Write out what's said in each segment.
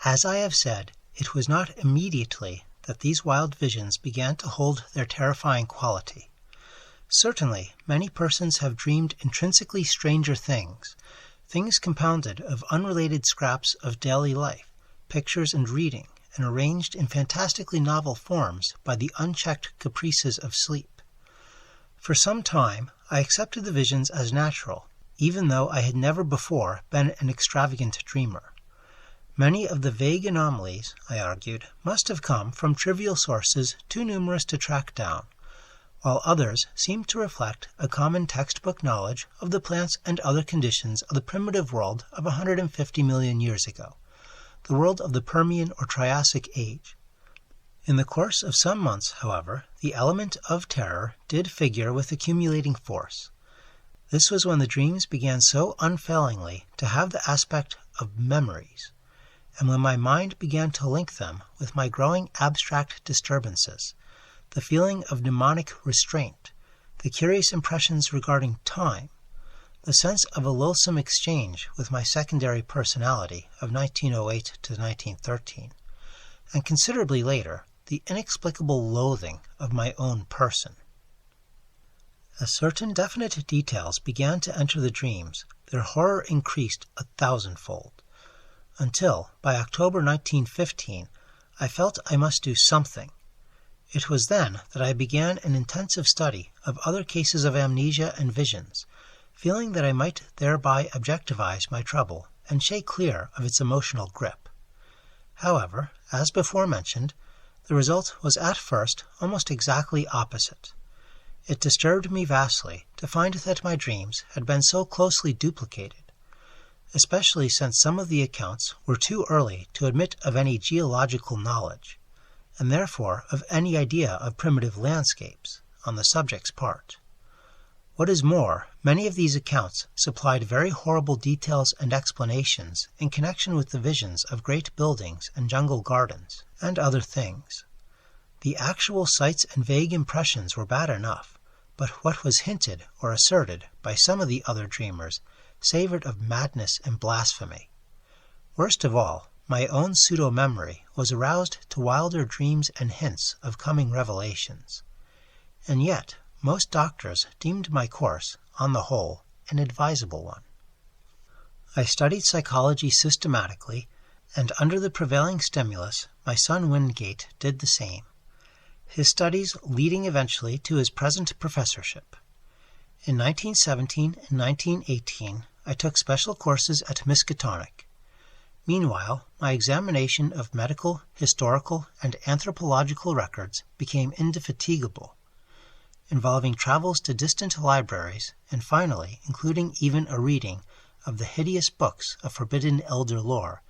As I have said, it was not immediately that these wild visions began to hold their terrifying quality. Certainly, many persons have dreamed intrinsically stranger things, things compounded of unrelated scraps of daily life, pictures and reading, and arranged in fantastically novel forms by the unchecked caprices of sleep. For some time, I accepted the visions as natural, even though I had never before been an extravagant dreamer. Many of the vague anomalies, I argued, must have come from trivial sources too numerous to track down, while others seemed to reflect a common textbook knowledge of the plants and other conditions of the primitive world of 150 million years ago, the world of the Permian or Triassic Age. In the course of some months, however, the element of terror did figure with accumulating force. This was when the dreams began so unfailingly to have the aspect of memories, and when my mind began to link them with my growing abstract disturbances, the feeling of mnemonic restraint, the curious impressions regarding time, the sense of a loathsome exchange with my secondary personality of 1908 to 1913, and considerably later, the inexplicable loathing of my own person. As certain definite details began to enter the dreams, their horror increased 1,000-fold, until, by October 1915, I felt I must do something. It was then that I began an intensive study of other cases of amnesia and visions, feeling that I might thereby objectivize my trouble and shake clear of its emotional grip. However, as before mentioned, the result was at first almost exactly opposite. It disturbed me vastly to find that my dreams had been so closely duplicated, especially since some of the accounts were too early to admit of any geological knowledge, and therefore of any idea of primitive landscapes on the subject's part. What is more, many of these accounts supplied very horrible details and explanations in connection with the visions of great buildings and jungle gardens, and other things. The actual sights and vague impressions were bad enough, but what was hinted or asserted by some of the other dreamers savored of madness and blasphemy. Worst of all, my own pseudo-memory was aroused to wilder dreams and hints of coming revelations. And yet, most doctors deemed my course, on the whole, an advisable one. I studied psychology systematically, and under the prevailing stimulus, my son Wingate did the same, his studies leading eventually to his present professorship. In 1917 and 1918, I took special courses at Miskatonic. Meanwhile, my examination of medical, historical, and anthropological records became indefatigable, involving travels to distant libraries, and finally including even a reading of the hideous books of forbidden elder lore,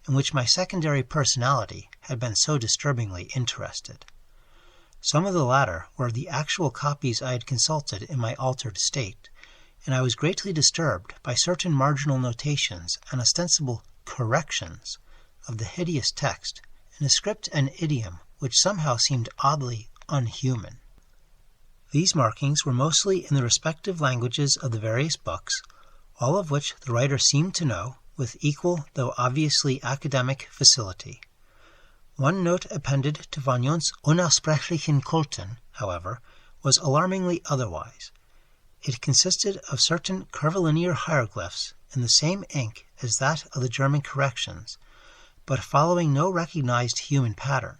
in which my secondary personality had been so disturbingly interested. Some of the latter were the actual copies I had consulted in my altered state, and I was greatly disturbed by certain marginal notations and ostensible corrections of the hideous text in a script and idiom which somehow seemed oddly unhuman. These markings were mostly in the respective languages of the various books, all of which the writer seemed to know with equal though obviously academic facility. One note appended to Vagnon's Unaussprechlichen Kulten, however, was alarmingly otherwise. It consisted of certain curvilinear hieroglyphs in the same ink as that of the German corrections, but following no recognized human pattern.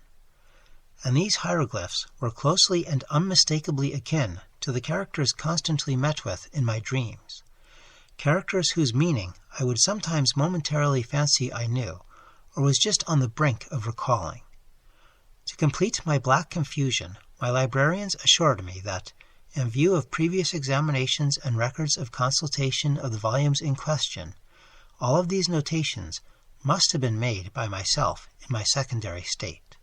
And these hieroglyphs were closely and unmistakably akin to the characters constantly met with in my dreams, characters whose meaning I would sometimes momentarily fancy I knew, or was just on the brink of recalling. To complete my black confusion, my librarians assured me that, in view of previous examinations and records of consultation of the volumes in question, all of these notations must have been made by myself in my secondary state.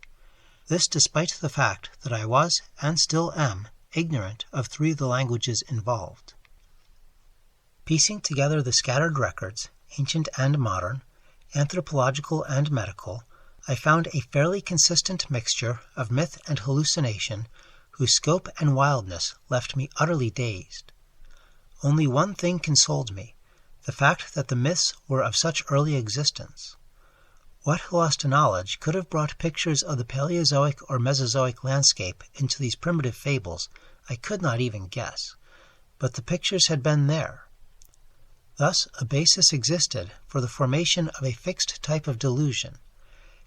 This despite the fact that I was, and still am, ignorant of 3 of the languages involved. Piecing together the scattered records, ancient and modern, anthropological and medical, I found a fairly consistent mixture of myth and hallucination whose scope and wildness left me utterly dazed. Only one thing consoled me, the fact that the myths were of such early existence. What lost knowledge could have brought pictures of the Paleozoic or Mesozoic landscape into these primitive fables, I could not even guess. But the pictures had been there. Thus, a basis existed for the formation of a fixed type of delusion.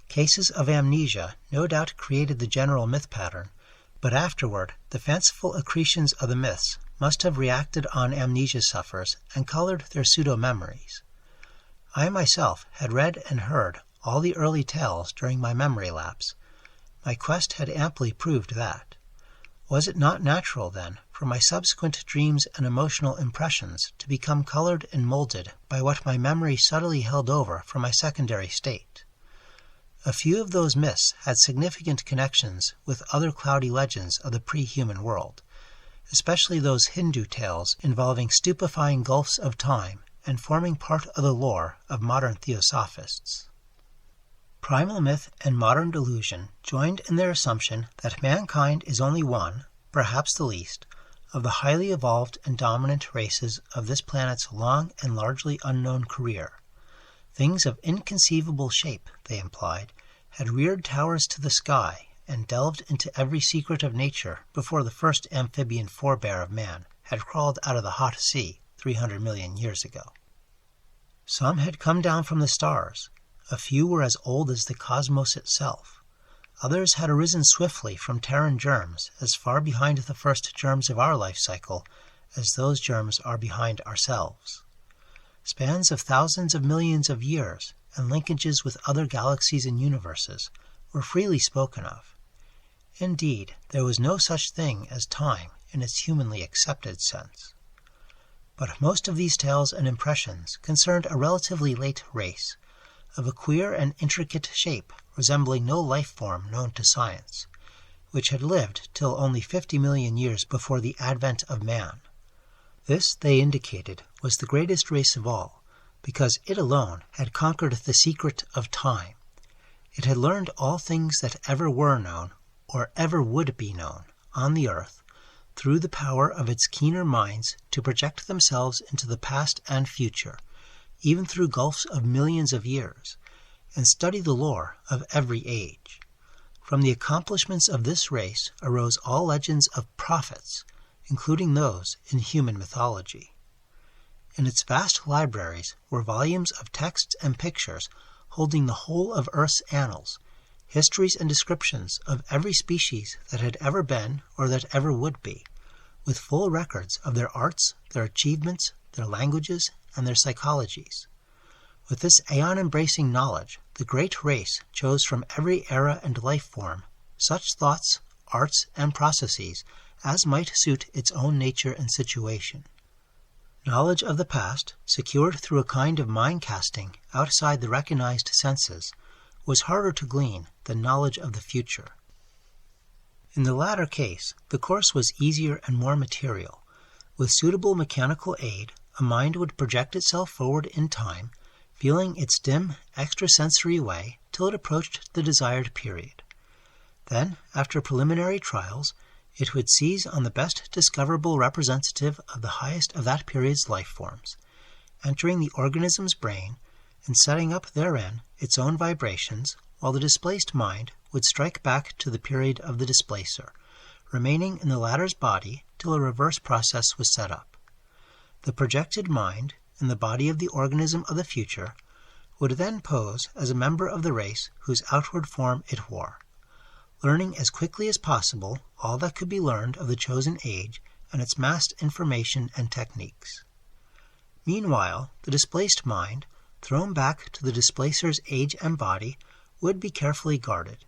Cases of amnesia no doubt created the general myth pattern, but afterward the fanciful accretions of the myths must have reacted on amnesia sufferers and colored their pseudo-memories. I myself had read and heard all the early tales during my memory lapse. My quest had amply proved that. Was it not natural, then, for my subsequent dreams and emotional impressions to become colored and molded by what my memory subtly held over from my secondary state? A few of those myths had significant connections with other cloudy legends of the pre-human world, especially those Hindu tales involving stupefying gulfs of time and forming part of the lore of modern theosophists. Primal myth and modern delusion joined in their assumption that mankind is only one, perhaps the least, of the highly evolved and dominant races of this planet's long and largely unknown career. Things of inconceivable shape, they implied, had reared towers to the sky and delved into every secret of nature before the first amphibian forebear of man had crawled out of the hot sea 300 million years ago. Some had come down from the stars. A few were as old as the cosmos itself. Others had arisen swiftly from Terran germs as far behind the first germs of our life cycle as those germs are behind ourselves. Spans of thousands of millions of years and linkages with other galaxies and universes were freely spoken of. Indeed, there was no such thing as time in its humanly accepted sense. But most of these tales and impressions concerned a relatively late race, of a queer and intricate shape resembling no life form known to science, which had lived till only 50 million years before the advent of man. This, they indicated, was the greatest race of all, because it alone had conquered the secret of time. It had learned all things that ever were known, or ever would be known, on the earth, through the power of its keener minds to project themselves into the past and future, even through gulfs of millions of years, and study the lore of every age. From the accomplishments of this race arose all legends of prophets, including those in human mythology. In its vast libraries were volumes of texts and pictures holding the whole of Earth's annals, histories and descriptions of every species that had ever been or that ever would be, with full records of their arts, their achievements, their languages, and their psychologies. With this aeon-embracing knowledge, the great race chose from every era and life form such thoughts, arts, and processes as might suit its own nature and situation. Knowledge of the past, secured through a kind of mind-casting outside the recognized senses, was harder to glean than knowledge of the future. In the latter case, the course was easier and more material. With suitable mechanical aid, a mind would project itself forward in time, feeling its dim, extrasensory way till it approached the desired period. Then, after preliminary trials, it would seize on the best discoverable representative of the highest of that period's life forms, entering the organism's brain and setting up therein its own vibrations, while the displaced mind would strike back to the period of the displacer, remaining in the latter's body till a reverse process was set up. The projected mind, in the body of the organism of the future, would then pose as a member of the race whose outward form it wore, learning as quickly as possible all that could be learned of the chosen age and its massed information and techniques. Meanwhile, the displaced mind, thrown back to the displacer's age and body, would be carefully guarded.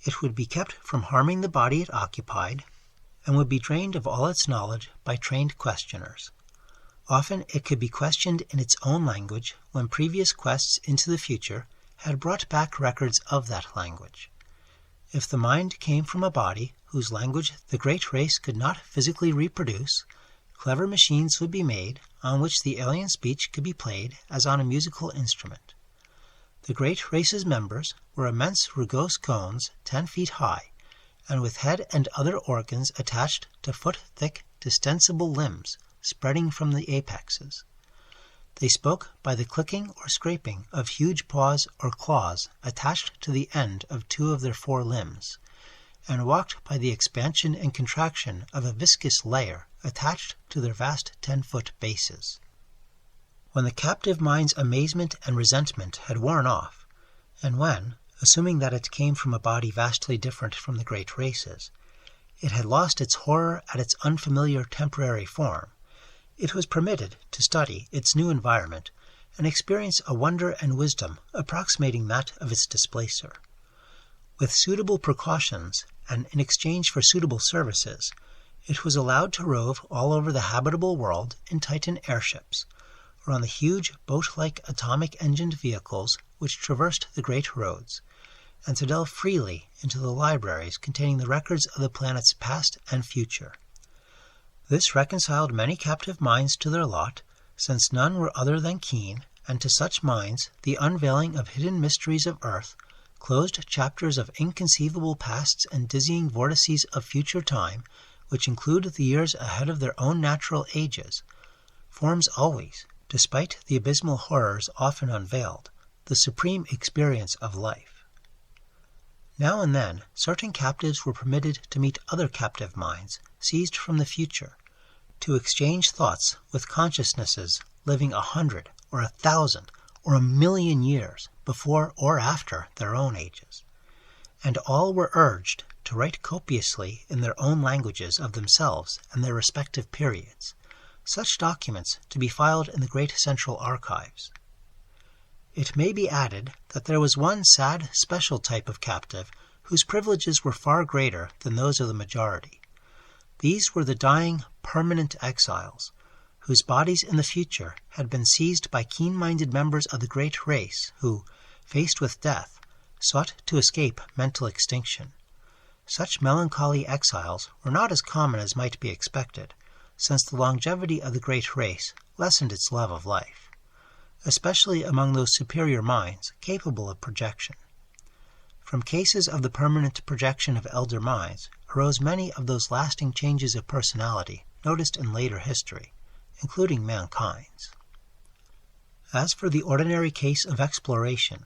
It would be kept from harming the body it occupied, and would be drained of all its knowledge by trained questioners. Often it could be questioned in its own language when previous quests into the future had brought back records of that language. If the mind came from a body whose language the great race could not physically reproduce, clever machines would be made on which the alien speech could be played as on a musical instrument. The great race's members were immense rugose cones 10 feet high, and with head and other organs attached to foot-thick, distensible limbs spreading from the apexes. They spoke by the clicking or scraping of huge paws or claws attached to the end of 2 of their 4 limbs, and walked by the expansion and contraction of a viscous layer attached to their vast 10-foot bases. When the captive mind's amazement and resentment had worn off, and when, assuming that it came from a body vastly different from the great races, it had lost its horror at its unfamiliar temporary form, it was permitted to study its new environment and experience a wonder and wisdom approximating that of its displacer. With suitable precautions and in exchange for suitable services, it was allowed to rove all over the habitable world in Titan airships, or on the huge boat-like atomic-engined vehicles which traversed the great roads, and to delve freely into the libraries containing the records of the planet's past and future. This reconciled many captive minds to their lot, since none were other than keen, and to such minds the unveiling of hidden mysteries of Earth, closed chapters of inconceivable pasts and dizzying vortices of future time, which include the years ahead of their own natural ages, forms always, despite the abysmal horrors often unveiled, the supreme experience of life. Now and then, certain captives were permitted to meet other captive minds, seized from the future, to exchange thoughts with consciousnesses living 100 or 1,000 or 1,000,000 years before or after their own ages, and all were urged to write copiously in their own languages of themselves and their respective periods, such documents to be filed in the great central archives. It may be added that there was one sad, special type of captive whose privileges were far greater than those of the majority. These were the dying, permanent exiles, whose bodies in the future had been seized by keen-minded members of the great race who, faced with death, sought to escape mental extinction. Such melancholy exiles were not as common as might be expected, since the longevity of the great race lessened its love of life, especially among those superior minds capable of projection. From cases of the permanent projection of elder minds arose many of those lasting changes of personality noticed in later history, including mankind's. As for the ordinary case of exploration,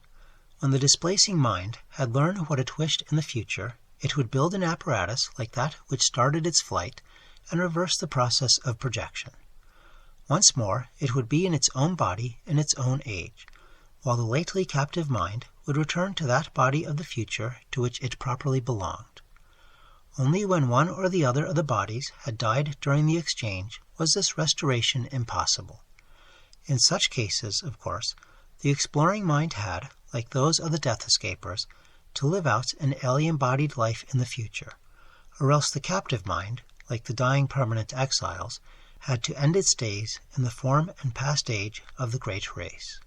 when the displacing mind had learned what it wished in the future, it would build an apparatus like that which started its flight and reverse the process of projection. Once more, it would be in its own body in its own age, while the lately captive mind would return to that body of the future to which it properly belonged. Only when one or the other of the bodies had died during the exchange was this restoration impossible. In such cases, of course, the exploring mind had, like those of the death escapers, to live out an alien-bodied life in the future, or else the captive mind, like the dying permanent exiles, had to end its days in the form and past age of the great race.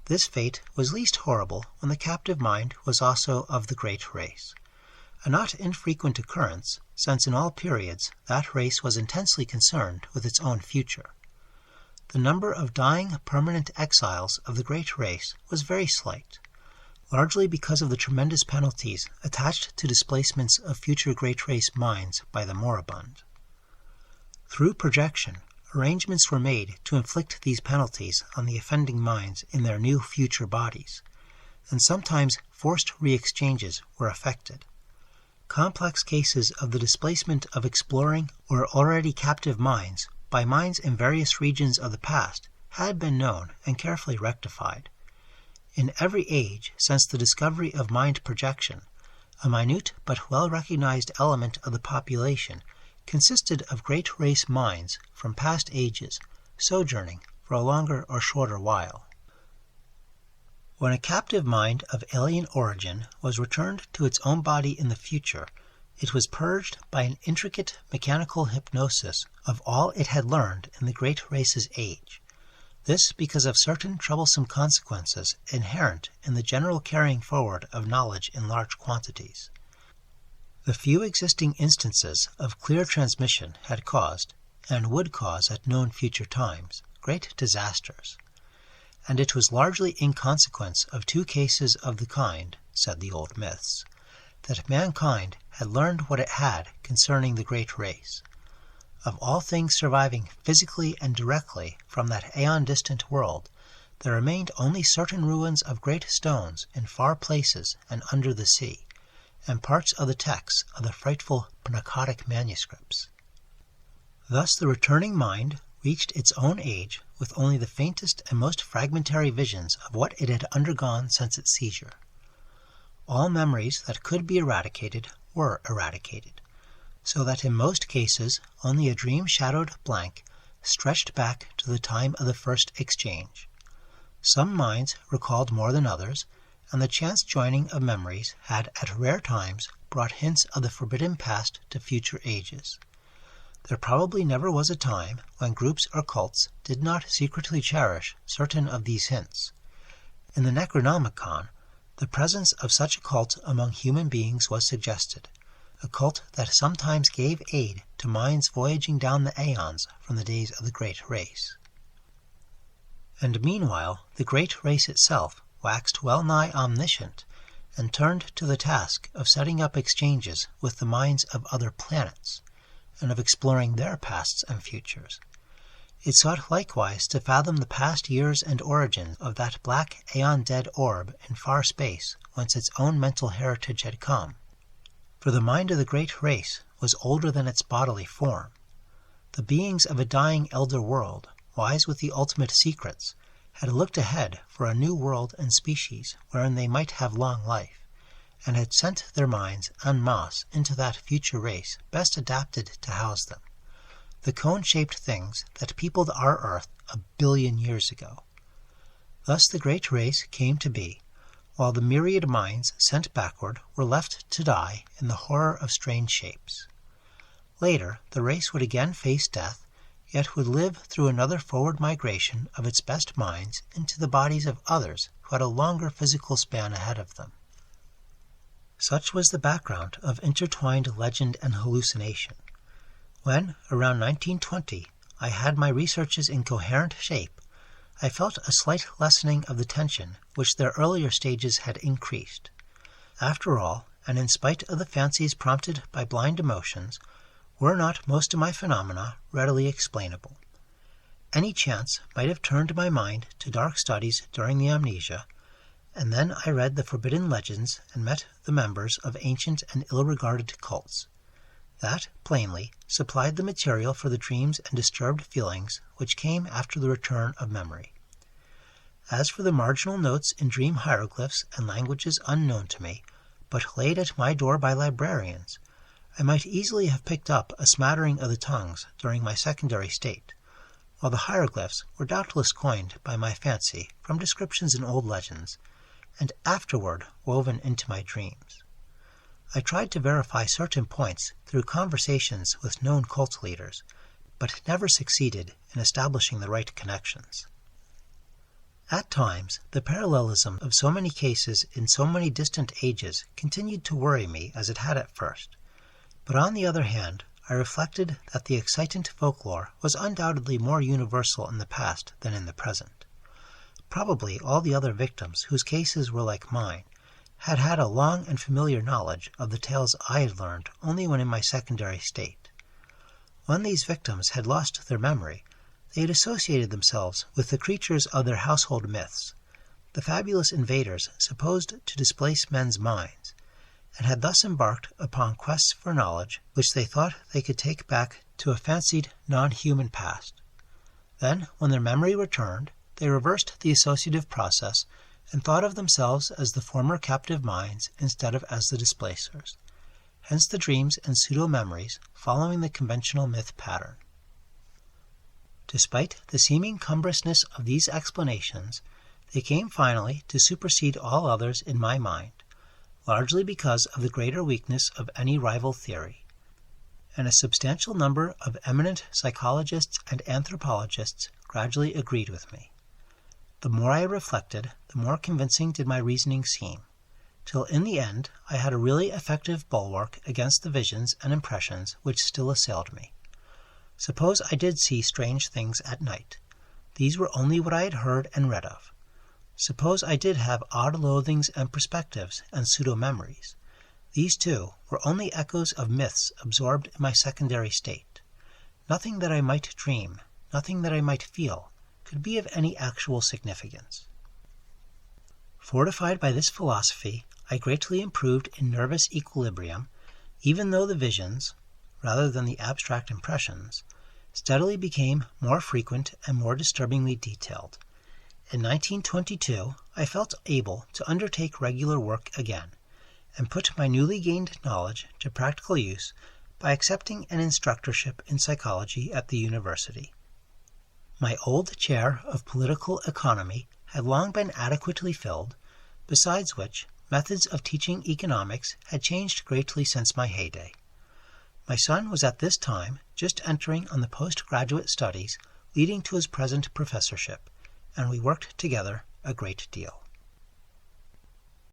This fate was least horrible when the captive mind was also of the great race, a not infrequent occurrence, since in all periods that race was intensely concerned with its own future. The number of dying permanent exiles of the great race was very slight, largely because of the tremendous penalties attached to displacements of future great race minds by the moribund. Through projection, arrangements were made to inflict these penalties on the offending minds in their new future bodies, and sometimes forced re-exchanges were effected. Complex cases of the displacement of exploring or already captive minds by minds in various regions of the past had been known and carefully rectified. In every age since the discovery of mind projection, a minute but well-recognized element of the population consisted of great race minds from past ages, sojourning for a longer or shorter while. When a captive mind of alien origin was returned to its own body in the future, it was purged by an intricate mechanical hypnosis of all it had learned in the great race's age. This because of certain troublesome consequences inherent in the general carrying forward of knowledge in large quantities. The few existing instances of clear transmission had caused, and would cause at known future times, great disasters. And it was largely in consequence of 2 cases of the kind, said the old myths, that mankind had learned what it had concerning the great race. of all things surviving physically and directly from that aeon-distant world, there remained only certain ruins of great stones in far places and under the sea, and parts of the texts of the frightful Pnakotic manuscripts. Thus the returning mind reached its own age with only the faintest and most fragmentary visions of what it had undergone since its seizure. All memories that could be eradicated were eradicated, so that in most cases only a dream-shadowed blank stretched back to the time of the first exchange. Some minds recalled more than others, and the chance joining of memories had at rare times brought hints of the forbidden past to future ages. There probably never was a time when groups or cults did not secretly cherish certain of these hints. In the Necronomicon, the presence of such a cult among human beings was suggested, a cult that sometimes gave aid to minds voyaging down the aeons from the days of the Great Race. And meanwhile the Great Race itself waxed well-nigh omniscient, and turned to the task of setting up exchanges with the minds of other planets, and of exploring their pasts and futures. It sought likewise to fathom the past years and origins of that black aeon-dead orb in far space whence its own mental heritage had come. For the mind of the Great Race was older than its bodily form. The beings of a dying elder world, wise with the ultimate secrets, had looked ahead for a new world and species wherein they might have long life, and had sent their minds en masse into that future race best adapted to house them, the cone-shaped things that peopled our earth 1 billion years ago. Thus the Great Race came to be, while the myriad minds sent backward were left to die in the horror of strange shapes. Later, the race would again face death, yet would live through another forward migration of its best minds into the bodies of others who had a longer physical span ahead of them. Such was the background of intertwined legend and hallucination. When, around 1920, I had my researches in coherent shape, I felt a slight lessening of the tension which their earlier stages had increased. After all, and in spite of the fancies prompted by blind emotions, were not most of my phenomena readily explainable. Any chance might have turned my mind to dark studies during the amnesia, and then I read the forbidden legends and met the members of ancient and ill-regarded cults. That, plainly, supplied the material for the dreams and disturbed feelings which came after the return of memory. As for the marginal notes in dream hieroglyphs and languages unknown to me, but laid at my door by librarians, I might easily have picked up a smattering of the tongues during my secondary state, while the hieroglyphs were doubtless coined by my fancy from descriptions in old legends, and afterward woven into my dreams. I tried to verify certain points through conversations with known cult leaders, but never succeeded in establishing the right connections. At times, the parallelism of so many cases in so many distant ages continued to worry me as it had at first. But on the other hand, I reflected that the excitant folklore was undoubtedly more universal in the past than in the present. Probably all the other victims whose cases were like mine had had a long and familiar knowledge of the tales I had learned only when in my secondary state. When these victims had lost their memory, they had associated themselves with the creatures of their household myths, the fabulous invaders supposed to displace men's minds, and had thus embarked upon quests for knowledge which they thought they could take back to a fancied non-human past. Then, when their memory returned, they reversed the associative process and thought of themselves as the former captive minds instead of as the displacers. Hence the dreams and pseudo-memories following the conventional myth pattern. Despite the seeming cumbrousness of these explanations, they came finally to supersede all others in my mind, largely because of the greater weakness of any rival theory, and a substantial number of eminent psychologists and anthropologists gradually agreed with me. The more I reflected, the more convincing did my reasoning seem, till in the end I had a really effective bulwark against the visions and impressions which still assailed me. Suppose I did see strange things at night. These were only what I had heard and read of. Suppose I did have odd loathings and perspectives and pseudo-memories. These, too, were only echoes of myths absorbed in my secondary state. nothing that I might dream, nothing that I might feel, could be of any actual significance. Fortified by this philosophy, I greatly improved in nervous equilibrium, even though the visions, rather than the abstract impressions, steadily became more frequent and more disturbingly detailed. In 1922, I felt able to undertake regular work again, and put my newly gained knowledge to practical use by accepting an instructorship in psychology at the university. My old chair of political economy had long been adequately filled, besides which methods of teaching economics had changed greatly since my heyday. My son was at this time just entering on the postgraduate studies leading to his present professorship, and we worked together a great deal.